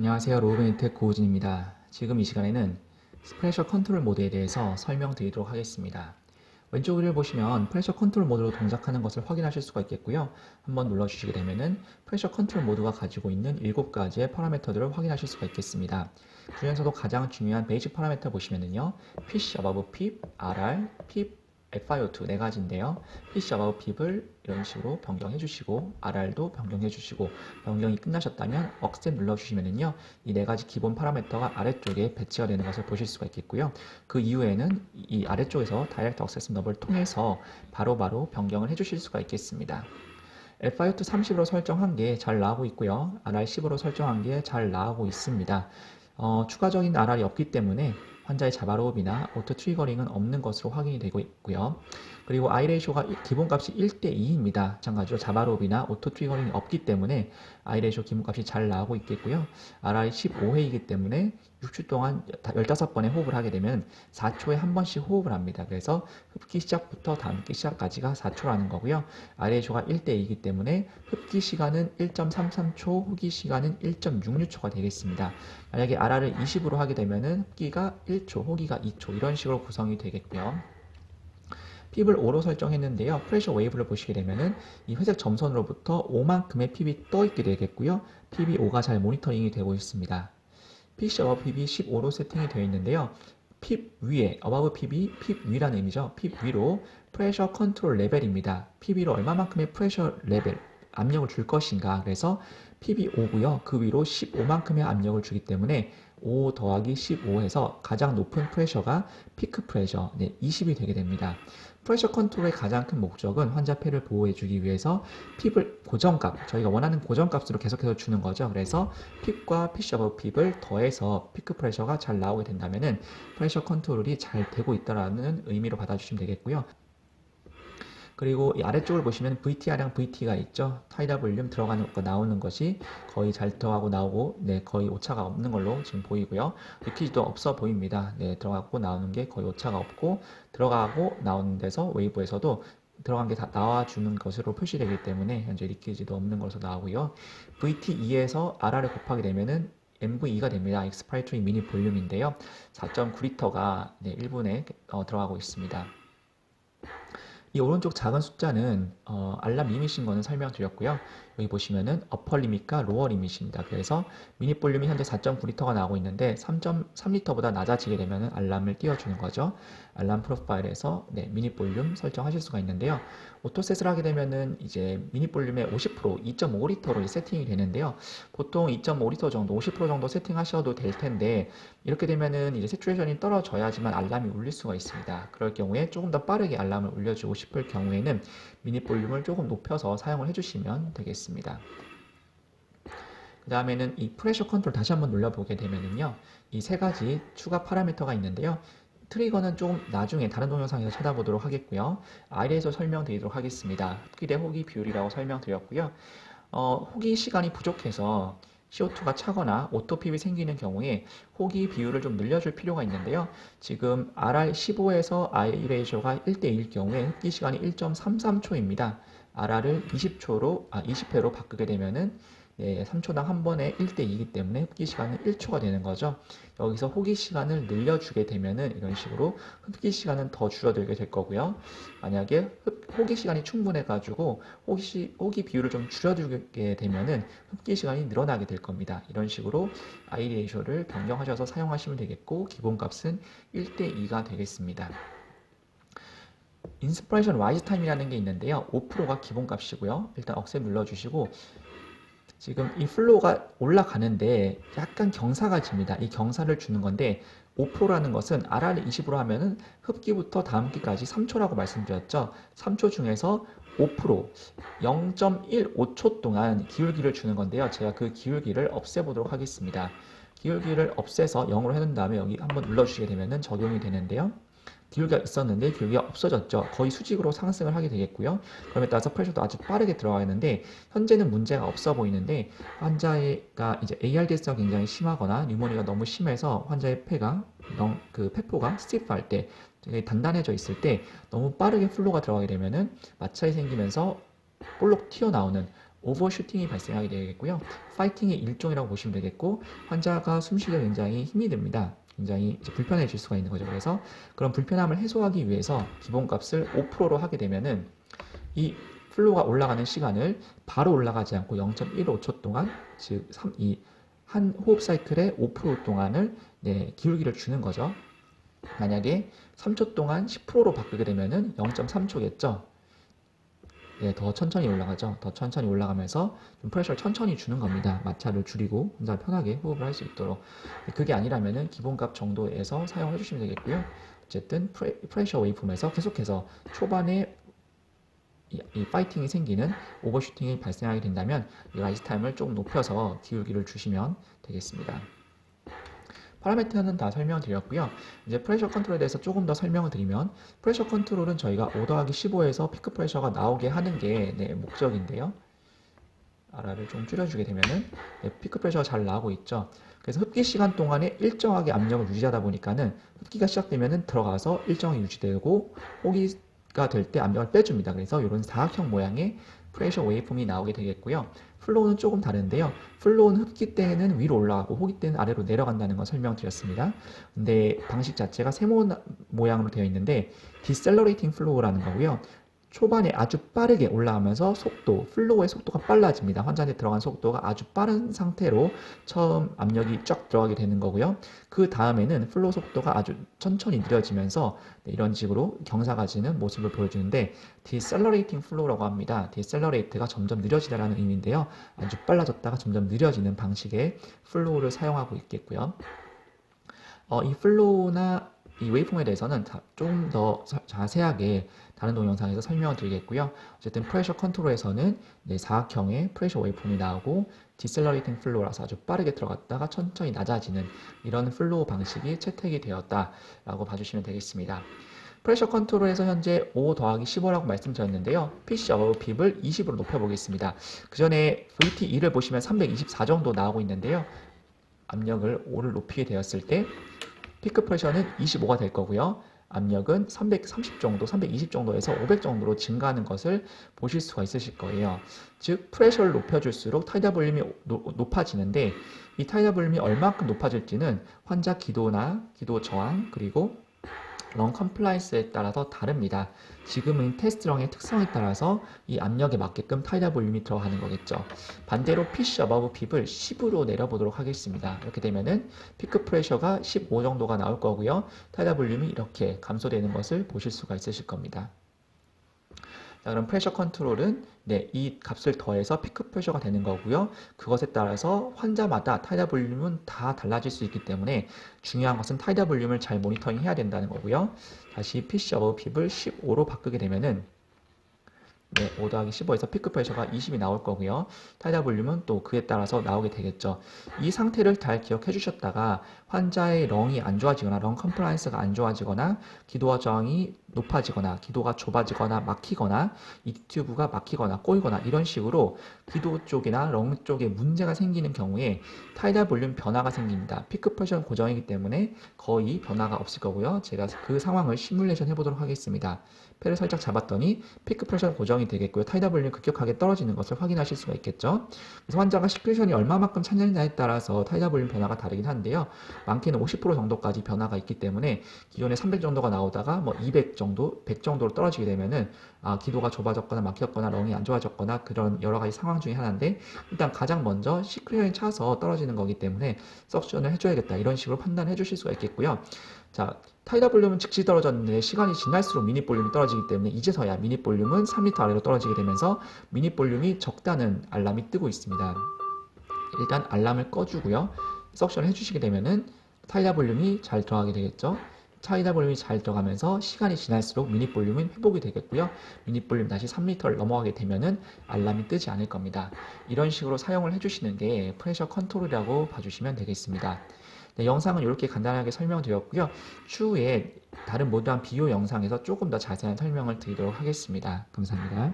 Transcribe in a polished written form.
안녕하세요. 로그인텍 고우진입니다. 지금 이 시간에는 프레셔 컨트롤 모드에 대해서 설명드리도록 하겠습니다. 왼쪽 위를 보시면 프레셔 컨트롤 모드로 동작하는 것을 확인하실 수가 있겠고요. 한번 눌러주시게 되면은 프레셔 컨트롤 모드가 가지고 있는 7가지의 파라미터들을 확인하실 수가 있겠습니다. 중에서도 가장 중요한 베이직 파라미터 보시면은요. Pitch above PIP, RR, PIP, FiO2 네 가지인데요. Pitch above PIP을 이런 식으로 변경해 주시고 RR도 변경해 주시고 변경이 끝나셨다면 억셉 눌러주시면은요. 이 네 가지 기본 파라미터가 아래쪽에 배치가 되는 것을 보실 수가 있겠고요. 그 이후에는 이 아래쪽에서 다이렉트 억세스 너브를 통해서 바로바로 변경을 해 주실 수가 있겠습니다. FiO2 30으로 설정한 게 잘 나오고 있고요. RR 10으로 설정한 게 잘 나오고 있습니다. 추가적인 RR이 없기 때문에 환자의 자바로흡이나 오토 트리거링은 없는 것으로 확인이 되고 있고요. 그리고 I 레이쇼가 기본값이 1대2입니다. 마찬가지로 자바로흡이나 오토 트리거링이 없기 때문에 I 레이쇼 기본값이 잘 나오고 있겠고요. RR이 15회이기 때문에 6주 동안 15번의 호흡을 하게 되면 4초에 한 번씩 호흡을 합니다. 그래서 흡기 시작부터 담기 시작까지가 4초라는 거고요. I 레이쇼가 1대2이기 때문에 흡기 시간은 1.33초, 후기 시간은 1.66초가 되겠습니다. 만약에 RR을 20으로 하게 되면은 흡기가 1초, 호기가 2초 이런 식으로 구성이 되겠고요. 핍을 5로 설정했는데요. 프레셔 웨이브를 보시게 되면은 이 회색 점선으로부터 5만큼의 핍이 떠 있게 되겠고요. 핍이 5가 잘 모니터링이 되고 있습니다. 피쉬 어바브 핍이 15로 세팅이 되어 있는데요. 핍 위에, 어바브 핍이 핍 위라는 의미죠. 핍 위로 프레셔 컨트롤 레벨입니다. 핍 위로 얼마만큼의 프레셔 레벨, 압력을 줄 것인가. 그래서 핍이 5고요. 그 위로 15만큼의 압력을 주기 때문에 5 더하기 15 해서 가장 높은 프레셔가 피크 프레셔 20이 되게 됩니다. 프레셔 컨트롤의 가장 큰 목적은 환자 폐를 보호해주기 위해서 핍을 고정값, 저희가 원하는 고정값으로 계속해서 주는 거죠. 그래서 핍과 피쉬 어버브 핍을 더해서 피크 프레셔가 잘 나오게 된다면은 프레셔 컨트롤이 잘 되고 있다라는 의미로 받아주시면 되겠고요. 그리고 이 아래쪽을 보시면 VTR이랑 VT가 있죠. 타이다 볼륨 들어가는 거 나오는 것이 거의 잘 들어가고 나오고 거의 오차가 없는 걸로 지금 보이고요. 리퀴지도 없어 보입니다. 들어가고 나오는 게 거의 오차가 없고 들어가고 나오는 데서 웨이브에서도 들어간 게 다 나와주는 것으로 표시되기 때문에 현재 리퀴지도 없는 것으로 나오고요. VT2에서 RR을 곱하게 되면은 MV2가 됩니다. Expiratory 미니 볼륨인데요. 4.9리터가 1분에 들어가고 있습니다. 이 오른쪽 작은 숫자는 알람 리밋인 거는 설명드렸고요. 여기 보시면은 어퍼 리밋과 로어 리밋입니다. 그래서 미니 볼륨이 현재 4.9리터가 나오고 있는데 3.3리터보다 낮아지게 되면 알람을 띄워주는 거죠. 알람 프로파일에서 미니 볼륨 설정하실 수가 있는데요. 오토셋을 하게 되면은 이제 미니 볼륨의 50%, 2.5리터로 세팅이 되는데요. 보통 2.5리터 정도, 50% 정도 세팅하셔도 될 텐데 이렇게 되면은 이제 세츄레이션이 떨어져야지만 알람이 울릴 수가 있습니다. 그럴 경우에 조금 더 빠르게 알람을 울려주고 싶을 경우에는 미니 볼륨을 조금 높여서 사용을 해주시면 되겠습니다. 그 다음에는 이 프레셔 컨트롤 다시 한번 눌러보게 되면은요, 이 세 가지 추가 파라미터가 있는데요. 트리거는 조금 나중에 다른 동영상에서 찾아보도록 하겠고요. 아래에서 설명드리도록 하겠습니다. 흡기 대 호기 비율이라고 설명드렸고요. 호기 시간이 부족해서 CO2가 차거나 오토핍이 생기는 경우에 호기 비율을 좀 늘려줄 필요가 있는데요. 지금 RR15에서 I 레이쇼가 1대1일 경우에 흡기 시간이 1.33초입니다. RR을 20회로 바꾸게 되면은 3초당 한 번에 1대2이기 때문에 흡기 시간은 1초가 되는 거죠. 여기서 호기 시간을 늘려주게 되면은 이런 식으로 흡기 시간은 더 줄어들게 될 거고요. 만약에 호기 시간이 충분해가지고 호기 비율을 좀 줄여주게 되면은 흡기 시간이 늘어나게 될 겁니다. 이런 식으로 I 레이쇼를 변경하셔서 사용하시면 되겠고 기본값은 1대2가 되겠습니다. 인스피레이션 라이즈 타임이라는 게 있는데요. 5%가 기본값이고요. 일단 억셉 눌러주시고 지금 이 플로우가 올라가는데 약간 경사가 집니다. 이 경사를 주는 건데 5%라는 것은 RR을 20으로 하면은 흡기부터 다음기까지 3초라고 말씀드렸죠. 3초 중에서 5% 0.15초 동안 기울기를 주는 건데요. 제가 그 기울기를 없애보도록 하겠습니다. 기울기를 없애서 0으로 해놓은 다음에 여기 한번 눌러주시게 되면은 적용이 되는데요. 기울기가 있었는데 기울기가 없어졌죠. 거의 수직으로 상승을 하게 되겠고요. 그럼에 따라서 프레셔도 아주 빠르게 들어가는데 현재는 문제가 없어 보이는데 환자가 이제 ARDS가 굉장히 심하거나 뉴모니가 너무 심해서 환자의 폐가 폐포가 스티프할 때 되게 단단해져 있을 때 너무 빠르게 플로가 들어가게 되면은 마찰이 생기면서 볼록 튀어나오는 오버슈팅이 발생하게 되겠고요. 파이팅의 일종이라고 보시면 되겠고, 환자가 숨쉬기에 굉장히 힘이 듭니다. 굉장히 이제 불편해질 수가 있는 거죠. 그래서 그런 불편함을 해소하기 위해서 기본값을 5%로 하게 되면은 이 플로우가 올라가는 시간을 바로 올라가지 않고 0.15초 동안, 즉 이 한 호흡 사이클의 5% 동안을 기울기를 주는 거죠. 만약에 3초 동안 10%로 바꾸게 되면은 0.3초겠죠. 더 천천히 올라가죠. 더 천천히 올라가면서 좀 프레셔를 천천히 주는 겁니다. 마찰을 줄이고 혼자 편하게 호흡을 할 수 있도록. 그게 아니라면은 기본값 정도에서 사용해 주시면 되겠고요. 어쨌든 프레셔 웨이폼에서 계속해서 초반에 이 파이팅이 생기는 오버슈팅이 발생하게 된다면 이 라이즈 타임을 조금 높여서 기울기를 주시면 되겠습니다. 파라미터는 다 설명드렸고요. 이제 프레셔 컨트롤에 대해서 조금 더 설명을 드리면, 프레셔 컨트롤은 저희가 5 더하기 15에서 피크 프레셔가 나오게 하는 게 목적인데요. R를 좀 줄여주게 되면은 피크 프레셔가 잘 나오고 있죠. 그래서 흡기 시간 동안에 일정하게 압력을 유지하다 보니까는 흡기가 시작되면은 들어가서 일정하게 유지되고, 호기가 될 때 압력을 빼줍니다. 그래서 이런 사각형 모양의 프레셔 웨이폼이 나오게 되겠고요. 플로우는 조금 다른데요. 플로우는 흡기 때는 위로 올라가고 호기 때는 아래로 내려간다는 거 설명드렸습니다. 근데 방식 자체가 세모 모양으로 되어 있는데 디셀러레이팅 플로우라는 거고요. 초반에 아주 빠르게 올라가면서 플로우의 속도가 빨라집니다. 환자한테 들어간 속도가 아주 빠른 상태로 처음 압력이 쫙 들어가게 되는 거고요. 그 다음에는 플로우 속도가 아주 천천히 느려지면서 이런 식으로 경사가 지는 모습을 보여주는데 디셀러레이팅 플로우라고 합니다. 디셀러레이트가 점점 느려지다라는 의미인데요. 아주 빨라졌다가 점점 느려지는 방식의 플로우를 사용하고 있겠고요. 이 플로우나 이 웨이폼에 대해서는 좀 더 자세하게 다른 동영상에서 설명을 드리겠고요. 어쨌든 프레셔 컨트롤에서는 사각형의 프레셔 웨이폼이 나오고 디셀러레이팅 플로우라서 아주 빠르게 들어갔다가 천천히 낮아지는 이런 플로우 방식이 채택이 되었다라고 봐주시면 되겠습니다. 프레셔 컨트롤에서 현재 5 더하기 15라고 말씀드렸는데요. PC 어바브 핍을 20으로 높여보겠습니다. 그 전에 VT2를 보시면 324 정도 나오고 있는데요. 압력을 5를 높이게 되었을 때 피크 프레셔는 25가 될 거고요. 압력은 330 정도, 320 정도에서 500 정도로 증가하는 것을 보실 수가 있으실 거예요. 즉, 프레셔를 높여줄수록 타이다 볼륨이 높아지는데 이 타이다 볼륨이 얼마큼 높아질지는 환자 기도나 기도 저항 그리고 런 컴플라이언스에 따라서 다릅니다. 지금은 테스트런의 특성에 따라서 이 압력에 맞게끔 타이다 볼륨이 들어가는 거겠죠. 반대로 PC 어바브 핍을 10으로 내려보도록 하겠습니다. 이렇게 되면은 피크 프레셔가 15 정도가 나올 거고요. 타이다 볼륨이 이렇게 감소되는 것을 보실 수가 있으실 겁니다. 자, 그럼 프레셔 컨트롤은 이 값을 더해서 피크 프레셔가 되는 거고요. 그것에 따라서 환자마다 타이다 볼륨은 다 달라질 수 있기 때문에 중요한 것은 타이다 볼륨을 잘 모니터링 해야 된다는 거고요. 다시 PC 어버브 핍을 15로 바꾸게 되면은 5 더하기 15에서 피크 프레셔가 20이 나올 거고요. 타이다 볼륨은 또 그에 따라서 나오게 되겠죠. 이 상태를 잘 기억해 주셨다가 환자의 렁이 안 좋아지거나 렁 컴플라이언스가 안 좋아지거나 기도와 저항이 높아지거나 기도가 좁아지거나 막히거나 이 튜브가 막히거나 꼬이거나 이런 식으로 기도 쪽이나 렁 쪽에 문제가 생기는 경우에 타이다 볼륨 변화가 생깁니다. 피크 프레셔는 고정이기 때문에 거의 변화가 없을 거고요. 제가 그 상황을 시뮬레이션 해보도록 하겠습니다. 폐를 살짝 잡았더니 피크 프레셔는 고정이 되겠고요. 타이다 볼륨이 급격하게 떨어지는 것을 확인하실 수가 있겠죠. 그래서 환자가 시큐레이션이 얼마만큼 찾느냐에 따라서 타이다 볼륨 변화가 다르긴 한데요. 많게는 50% 정도까지 변화가 있기 때문에 기존에 300 정도가 나오다가 200 정도, 100 정도로 떨어지게 되면은 기도가 좁아졌거나 막혔거나 렁이 안 좋아졌거나 그런 여러 가지 상황 중에 하나인데, 일단 가장 먼저 시큐레이션이 차서 떨어지는 거기 때문에 석션을 해줘야겠다 이런 식으로 판단해 주실 수가 있겠고요. 자, 타이다 볼륨은 즉시 떨어졌는데 시간이 지날수록 미닛 볼륨이 떨어지기 때문에 이제서야 미닛 볼륨은 3리터 아래로 떨어지게 되면서 미닛 볼륨이 적다는 알람이 뜨고 있습니다. 일단 알람을 꺼주고요. 석션을 해주시게 되면은 타이다 볼륨이 잘 들어가게 되겠죠. 타이다 볼륨이 잘 들어가면서 시간이 지날수록 미닛 볼륨은 회복이 되겠고요. 미닛 볼륨 다시 3리터를 넘어가게 되면은 알람이 뜨지 않을 겁니다. 이런 식으로 사용을 해주시는 게 프레셔 컨트롤이라고 봐주시면 되겠습니다. 영상은 이렇게 간단하게 설명드렸고요. 추후에 다른 모드랑 비교 영상에서 조금 더 자세한 설명을 드리도록 하겠습니다. 감사합니다.